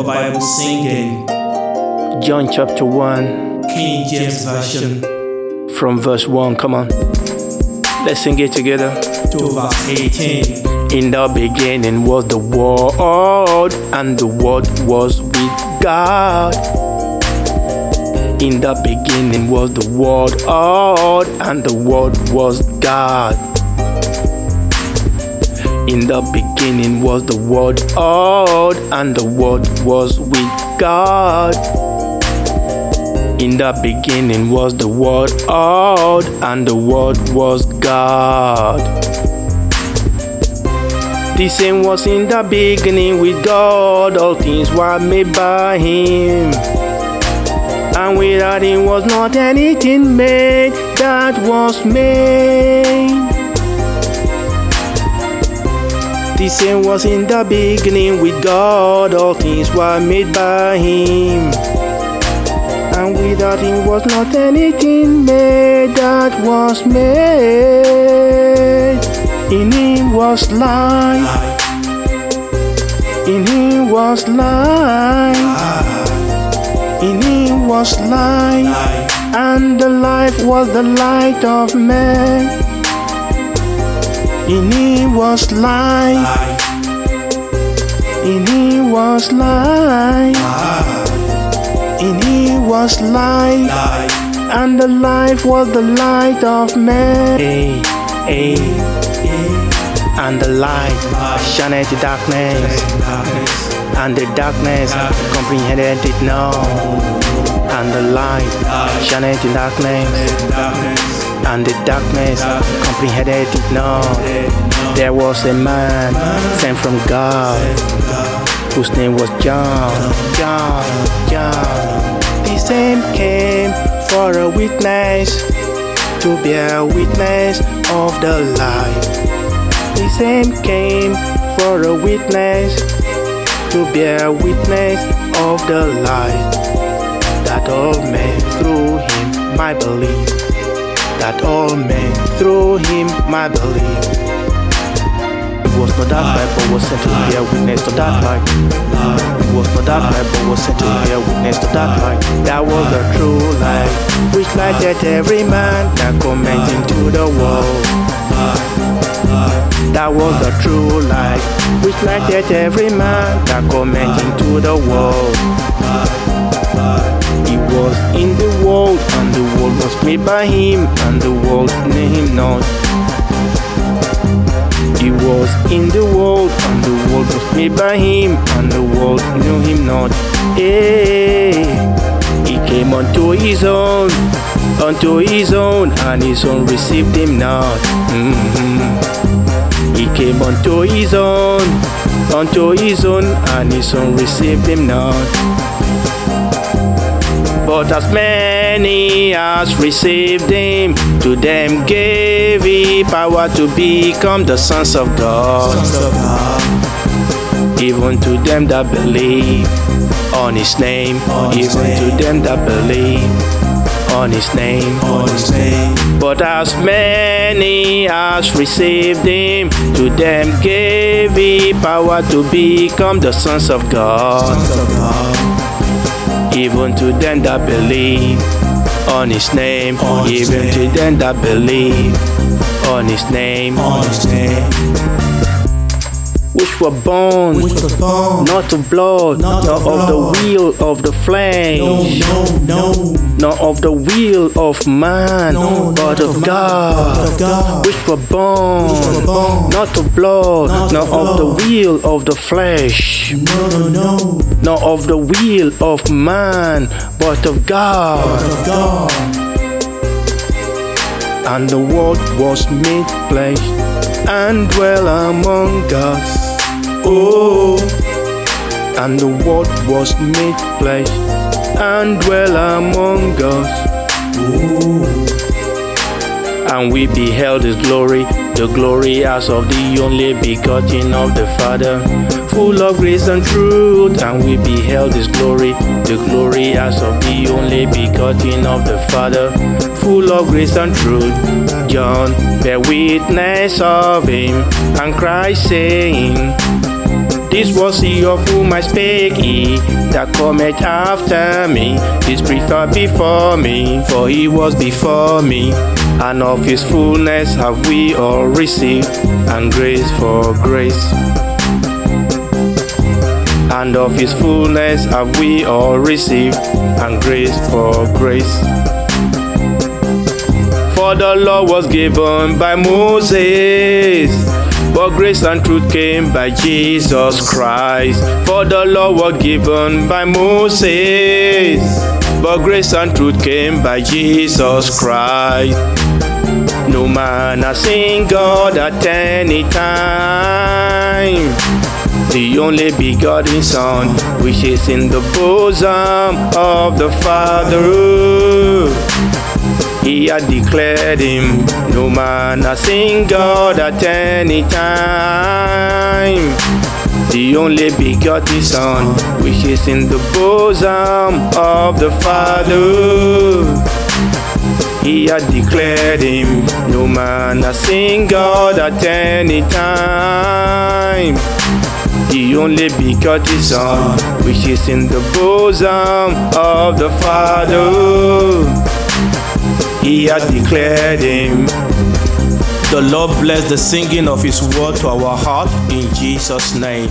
Bible singing. John chapter 1, King James Version. from verse 1. Come on. Let's sing it together. To verse 18. In the beginning was the Word, and the Word was with God. In the beginning was the Word, and the Word was God. In the beginning was the Word, and the Word was with God. In the beginning was the Word, and the Word was God. The same was in the beginning with God. All things were made by Him, and without Him was not anything made that was made. The same was in the beginning with God. All things were made by Him, and without Him was not anything made that was made. In Him was life. In Him was life. In Him was life. And the life was the light of man. In Him was life. In Him was life. In Him was life. And the life was the light of man. And the light shined the darkness, and the darkness comprehended it not. And the light shined the darkness, and the darkness comprehended it not. There was a man sent from God, whose name was John. The same came for a witness, to bear witness of the light. The same came for a witness, to bear witness of the light, that all men through Him might believe. That all men through Him might believe. It was not that light, but was sent to bear witness to that light. It was not that light, but was sent to bear witness to that light. That was the true light, which lighted every man that cometh into the world. That was the true light, which lighted every man that cometh into the world. He was in the world, and the world was made by Him, and the world knew Him not. He was in the world, and the world was made by Him, and the world knew Him not. He came unto His own, and His own received Him not. He came unto His own, and His own received Him not. But as many as received Him, to them gave He power to become the sons of God. Even to them that believe on His name, even to them that believe on His name. But as many as received Him, to them gave He power to become the sons of God. Even to them that believe on His name, even to them that believe on His name. Which were born not of blood, nor of the will of the flesh, nor of the will of man, but of God. Which were born not of blood, nor of the will of the flesh, nor of the will of man, but of God. And the Word was made flesh, and dwelt among us. And the Word was made flesh, and dwelt among us. And we beheld His glory, the glory as of the only begotten of the Father, full of grace and truth. And we beheld His glory, the glory as of the only begotten of the Father, full of grace and truth. John bare witness of Him, and Christ saying, This was he of whom I spake, he that cometh after me is preferred before me, for he was before me. And of his fullness have we all received, and grace for grace. And of his fullness have we all received, and grace for grace. For the law was given by Moses, but grace and truth came by Jesus Christ. For the law was given by Moses, but grace and truth came by Jesus Christ. No man has seen God at any time. The only begotten Son, which is in the bosom of the Father, he had declared him. No man has seen God at any time. The only begotten Son, which is in the bosom of the Father, he had declared him. No man has seen God at any time. The only begotten Son, which is in the bosom of the Father, he had declared him. The Lord bless the singing of his word to our heart in Jesus' name.